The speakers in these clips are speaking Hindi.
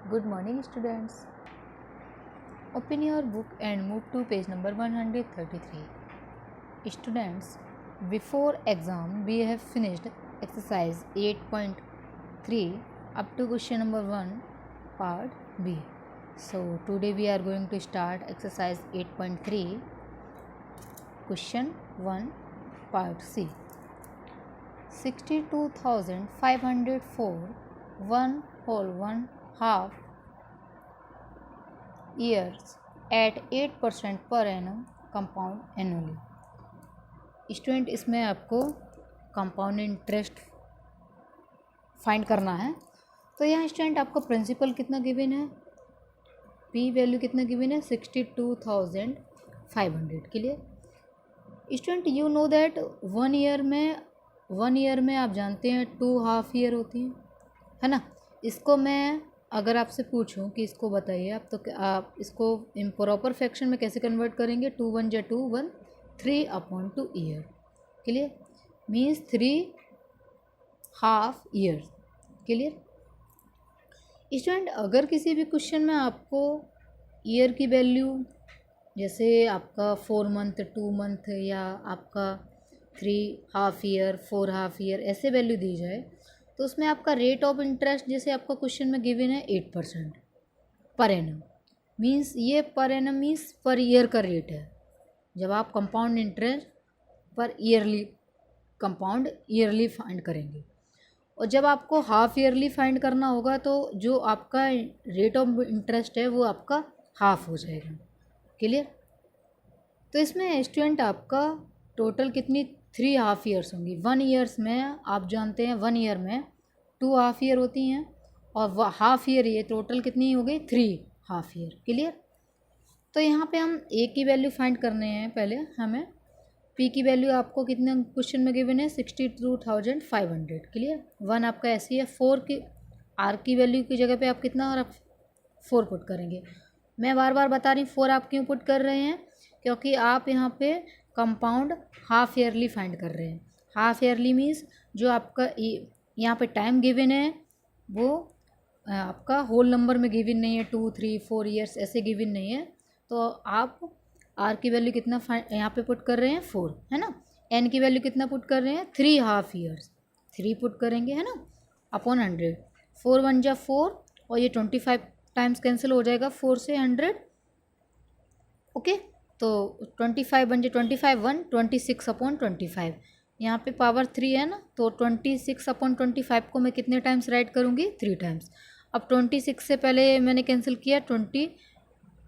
Good morning, students. Open your book and move to page number 133. Students, before exam, we have finished exercise 8.3 up to question number 1, part B. So, today we are going to start exercise 8.3, question 1, part C. 62,504 1 whole 1 half years at 8% per annum compound annually. Student, इसमें आपको कंपाउंड इंटरेस्ट फाइंड करना है। तो यहाँ स्टूडेंट आपको प्रिंसिपल कितना गिवन है, पी वैल्यू कितना गिवन है 62,500 के लिए। Student you know that one year में आप जानते हैं 2 हाफ ईयर होती हैं, है ना। इसको मैं अगर आपसे पूछूं कि इसको बताइए आप, तो आप इसको इम्प्रॉपर फ्रैक्शन में कैसे कन्वर्ट करेंगे। 2 1 जा 2 1 3/2 year clear, means 3 half year clear. Student अगर किसी भी क्वेश्चन में आपको ईयर की वैल्यू जैसे आपका 4 मंथ 2 मंथ या आपका 3 हाफ ईयर 4 हाफ ईयर ऐसे वैल्यू दी जाए, तो उसमें आपका रेट ऑफ इंटरेस्ट जैसे आपका क्वेश्चन में गिवन है 8% पर एनम, मीन्स ये per annum means per year का रेट है। जब आप कंपाउंड इंटरेस्ट पर कंपाउंड ईयरली फाइंड करेंगे, और जब आपको हाफ ईयरली फाइंड करना होगा तो जो आपका रेट ऑफ इंटरेस्ट है वो आपका हाफ हो जाएगा क्लियर। तो इसमें स्टूडेंट आपका टोटल कितनी 3 हाफ ईयर्स होंगी। 1 ईयर्स में आप जानते हैं 1 ईयर में 2 हाफ ईयर होती हैं, और हाफ ईयर ये टोटल कितनी हो गई 3 हाफ ईयर क्लियर। तो यहाँ पे हम ए की वैल्यू फाइंड करने हैं। पहले हमें पी की वैल्यू आपको कितने क्वेश्चन में गिवन है 62,500 क्लियर। 1 आपका ऐसी है, 4 की आर की वैल्यू की जगह पे आप कितना और 4 पुट करेंगे। मैं बार बार बता रही हूँ 4 आप क्यों पुट कर रहे हैं, क्योंकि आप यहाँ पे कंपाउंड हाफ ईयरली फाइंड कर रहे हैं। हाफ ईयरली मीन्स जो आपका यहाँ पे टाइम गिवन है वो आपका होल नंबर में गिवन नहीं है, 2 3 4 ईयर्स ऐसे गिवन नहीं है। तो आप आर की वैल्यू कितना यहाँ पे पुट कर रहे हैं 4, है ना। एन की वैल्यू कितना पुट कर रहे हैं 3 हाफ ईयर्स, 3 पुट करेंगे, है ना, अपॉन 100। 4 1 जा 4 और ये 25 टाइम्स कैंसिल हो जाएगा 4 से 100 ओके। तो 25 बन जाए 25 1 26/25, यहाँ पे पावर 3 है ना, तो 26/25 को मैं कितने टाइम्स राइट करूँगी 3 टाइम्स। अब 26 से पहले मैंने कैंसिल किया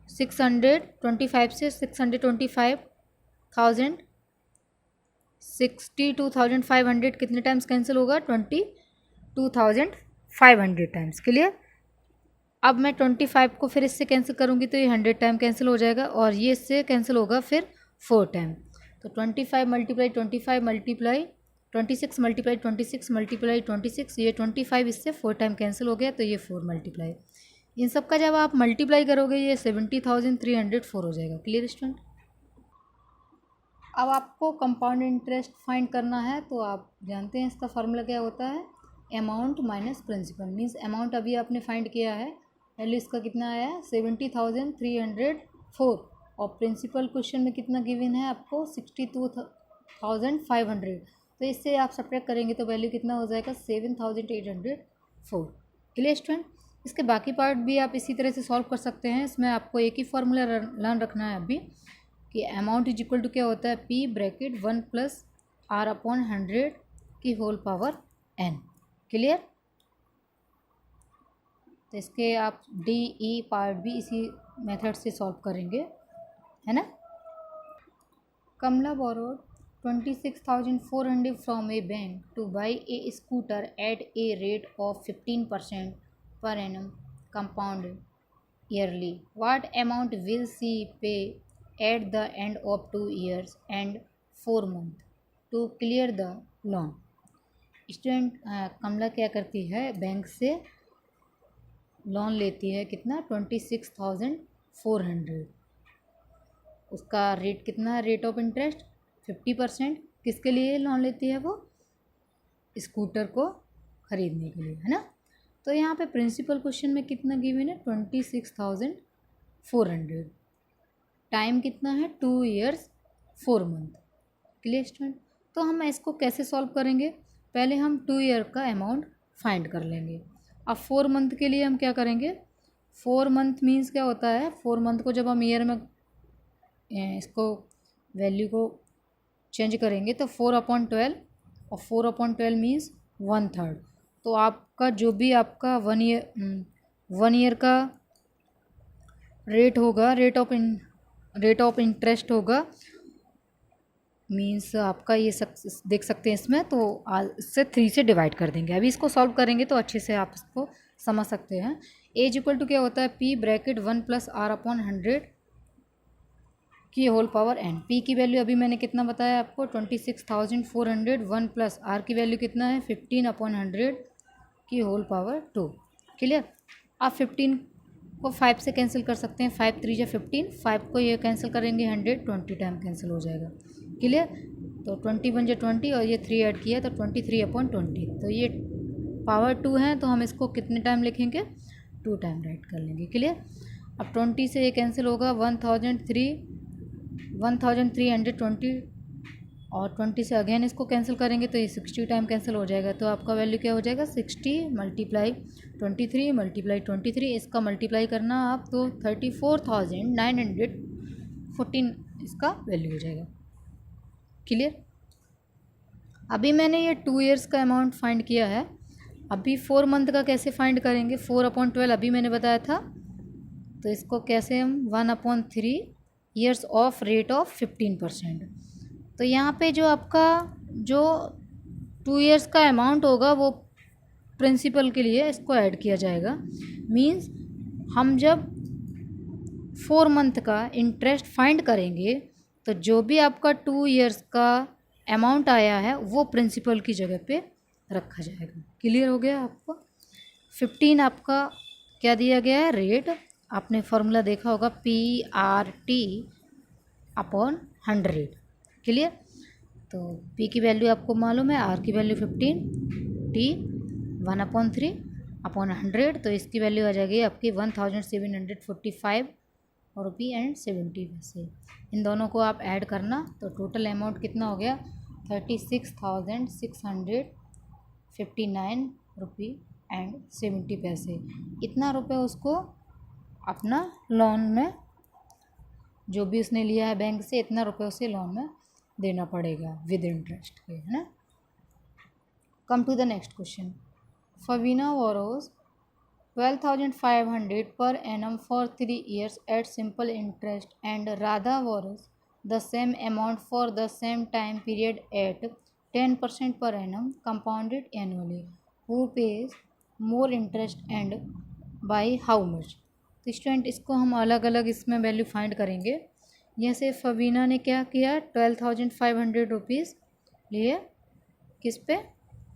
625 से 625,000 62,500 कितने टाइम्स कैंसिल होगा 22,500 टाइम्स क्लियर। अब मैं 25 को फिर इससे कैंसिल करूँगी तो ये 100 टाइम कैंसिल हो जाएगा, और ये इससे कैंसिल होगा फिर 4 टाइम। तो 25 मल्टीप्लाई 25 मल्टीप्लाई 26 मल्टीप्लाई 26 मल्टीप्लाई 26, ये 25 इससे 4 टाइम कैंसिल हो गया, तो ये 4 मल्टीप्लाई। इन सब का जब आप मल्टीप्लाई करोगे ये 70,304 हो जाएगा क्लियर स्टूडेंट। अब आपको कंपाउंड इंटरेस्ट फाइंड करना है, तो आप जानते हैं इसका फार्मूला क्या होता है, amount minus principal. Means amount अभी आपने फाइंड किया है, वैल्यू इसका कितना आया 70,304, और प्रिंसिपल क्वेश्चन में कितना गिवन है आपको 62,500। तो इससे आप सब्ट्रैक्ट करेंगे तो वैल्यू कितना हो जाएगा 7,804 क्लियर स्टूडेंट। इसके बाकी पार्ट भी आप इसी तरह से सॉल्व कर सकते हैं। इसमें आपको एक ही फार्मूला लर्न रखना है अभी, कि अमाउंट इज इक्वल टू क्या होता है पी ब्रैकेट 1 + R/100 की होल पावर n क्लियर। तो इसके आप डी ई पार्ट भी इसी मेथड से सॉल्व करेंगे, है ना। Kamala borrowed 26,400 from a bank to buy a scooter at a rate of 15% per annum compound yearly. What amount will she pay at the end of 2 years and 4 months to clear the loan? Student Kamala क्या करती है, बैंक से लोन लेती है कितना 26,400। उसका रेट कितना, रेट ऑफ इंटरेस्ट 50%। किसके लिए लोन लेती है वो, स्कूटर को ख़रीदने के लिए, है ना। तो यहाँ पे प्रिंसिपल क्वेश्चन में कितना गिवन है 26,400, टाइम कितना है 2 years 4 month। Clear student? तो हम इसको कैसे सॉल्व करेंगे, पहले हम 2 year का अमाउंट फाइंड कर लेंगे। अब 4 month के लिए हम क्या करेंगे, 4 month मीन्स क्या होता है, 4 month को जब हम ईयर में इसको वैल्यू को चेंज करेंगे तो 4/12, और 4/12 मीन्स 1/3। तो आपका जो भी आपका 1 year का रेट होगा, रेट ऑफ इंटरेस्ट होगा, मीन्स आपका ये देख सकते हैं इसमें, तो इससे 3 से डिवाइड कर देंगे। अभी इसको सॉल्व करेंगे तो अच्छे से आप इसको समझ सकते हैं। एज इक्वल टू क्या होता है, P ब्रैकेट 1 + R/100 की होल पावर n। P की वैल्यू अभी मैंने कितना बताया आपको 26,400, 1 + R की वैल्यू कितना है 15/100 की होल पावर 2। क्लियर? आप 15 को 5 से कैंसिल कर सकते हैं, 5 3 × 15, 5 को ये कैंसिल करेंगे 100, 20 टाइम कैंसिल हो जाएगा। क्लियर? तो 20 × 20 और ये 3 ऐड किया तो 23/20। तो ये पावर 2 है, तो हम इसको कितने टाइम लिखेंगे, 2 टाइम राइट कर लेंगे। क्लियर? अब 20 से ये कैंसिल होगा 1320, और 20 से अगेन इसको कैंसिल करेंगे तो ये 60 टाइम कैंसिल हो जाएगा। तो आपका वैल्यू क्या हो जाएगा, 60 × 23 × 23, इसका मल्टीप्लाई करना आप तो 34,914 इसका वैल्यू हो जाएगा। क्लियर? अभी मैंने ये 2 years का अमाउंट फाइंड किया है। अभी 4 month का कैसे फाइंड करेंगे, 4/12 अभी मैंने बताया था, तो इसको कैसे हम 1/3 years ऑफ रेट ऑफ 15%। तो यहाँ पे जो आपका जो 2 years का अमाउंट होगा वो प्रिंसिपल के लिए इसको ऐड किया जाएगा। मीन्स हम जब 4 month का इंटरेस्ट फाइंड करेंगे तो जो भी आपका 2 years का अमाउंट आया है वो प्रिंसिपल की जगह पे रखा जाएगा। क्लियर हो गया आपको? 15 आपका क्या दिया गया है, रेट। आपने फॉर्मूला देखा होगा PRT/100। क्लियर? तो P की वैल्यू आपको मालूम है, R की वैल्यू 15, T 1/3/100, तो इसकी वैल्यू आ जाएगी आपकी 1,745 रुपी एंड 70 पैसे। इन दोनों को आप ऐड करना तो टोटल अमाउंट कितना हो गया 36,659 रुपी एंड 70 पैसे। इतना रुपये उसको अपना लोन में, जो भी उसने लिया है बैंक से, इतना रुपये उसे लोन में देना पड़ेगा विद इंटरेस्ट के, है ना। Come to the next question. Faveena borrows 12,500 per annum for 3 years at simple interest, and Radha borrows the same amount for the same time period at 10% per annum compounded annually. Who pays more interest and by how much? तो स्टूडेंट इसको हम अलग अलग इसमें वैल्यू फाइंड करेंगे। जैसे फवीना ने क्या किया 12,500 रुपीज़ लिए किस पे,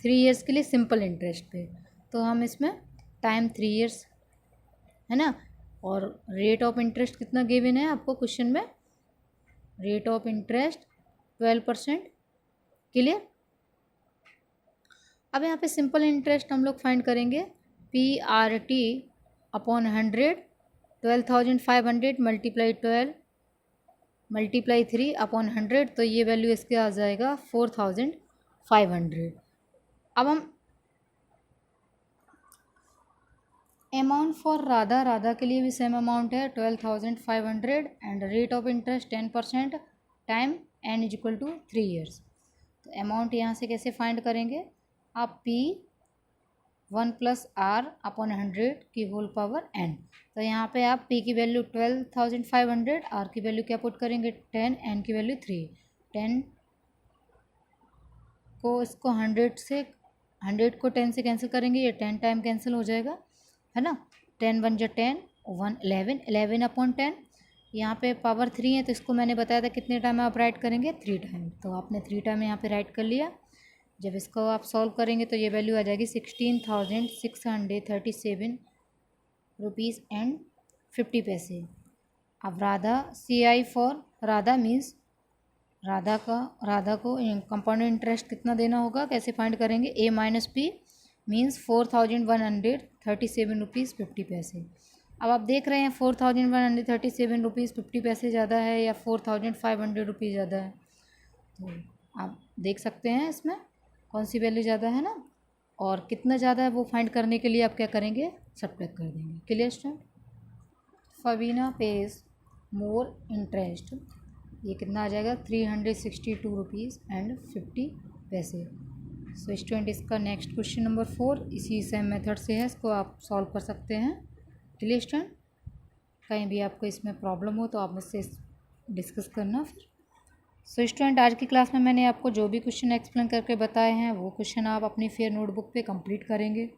3 years के लिए सिंपल इंटरेस्ट पे। तो हम इसमें टाइम 3 years है ना, और रेट ऑफ इंटरेस्ट कितना गिवन है आपको क्वेश्चन में, रेट ऑफ इंटरेस्ट 12%। क्लियर? अब यहाँ पे सिंपल इंटरेस्ट हम लोग फाइंड करेंगे PRT/100, 12,500 × 12 × 3/100, तो ये वैल्यू इसके आ जाएगा 4,500। अब हम अमाउंट फॉर राधा के लिए भी सेम अमाउंट है 12,500 and rate of interest 10%, time n = 3 years। तो अमाउंट यहाँ से कैसे फाइंड करेंगे आप, P 1 + R/100 की होल पावर n। तो यहाँ पे आप P की वैल्यू 12,500, R की वैल्यू क्या पुट करेंगे 10, n की वैल्यू 3। 10 को इसको 100 को 10 से कैंसिल करेंगे, ये 10 टाइम कैंसिल हो जाएगा, है ना। 10 1 × 10, 1 11/10। यहाँ पे पावर 3 है तो इसको मैंने बताया था कितने टाइम आप राइट करेंगे 3 टाइम, तो आपने 3 टाइम यहाँ पे राइट कर लिया। जब इसको आप सॉल्व करेंगे तो ये वैल्यू आ जाएगी 16,637 रुपीज़ एंड 50 पैसे। अब Radha CI for Radha means Radha को कंपाउंड इंटरेस्ट कितना देना होगा, कैसे फाइंड करेंगे, A - P मीन्स 4137 रुपीज़ 50 पैसे। अब आप देख रहे हैं 4137 रुपीज़ 50 पैसे ज़्यादा है या 4500 रुपीज़ ज़्यादा है, तो आप देख सकते हैं इसमें कौन सी वैल्यू ज़्यादा है ना, और कितना ज़्यादा है वो फाइंड करने के लिए आप क्या करेंगे, सब्ट्रैक्ट कर देंगे। Clear student? Faveena pays more interest, ये कितना आ जाएगा 362 रुपीज़ 50 पैसे। सो स्टूडेंट इसका नेक्स्ट क्वेश्चन नंबर 4 इसी सेम मेथड से है, इसको आप सॉल्व कर सकते हैं। Clear student? कहीं भी आपको इसमें प्रॉब्लम हो तो आप मुझसे डिस्कस करना फिर। सो स्टूडेंट आज की क्लास में मैंने आपको जो भी क्वेश्चन एक्सप्लेन करके बताए हैं वो क्वेश्चन आप अपनी फेयर नोटबुक पे कंप्लीट करेंगे,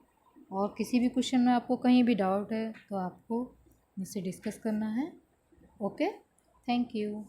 और किसी भी क्वेश्चन में आपको कहीं भी डाउट है तो आपको मुझसे डिस्कस करना है। Okay, thank you.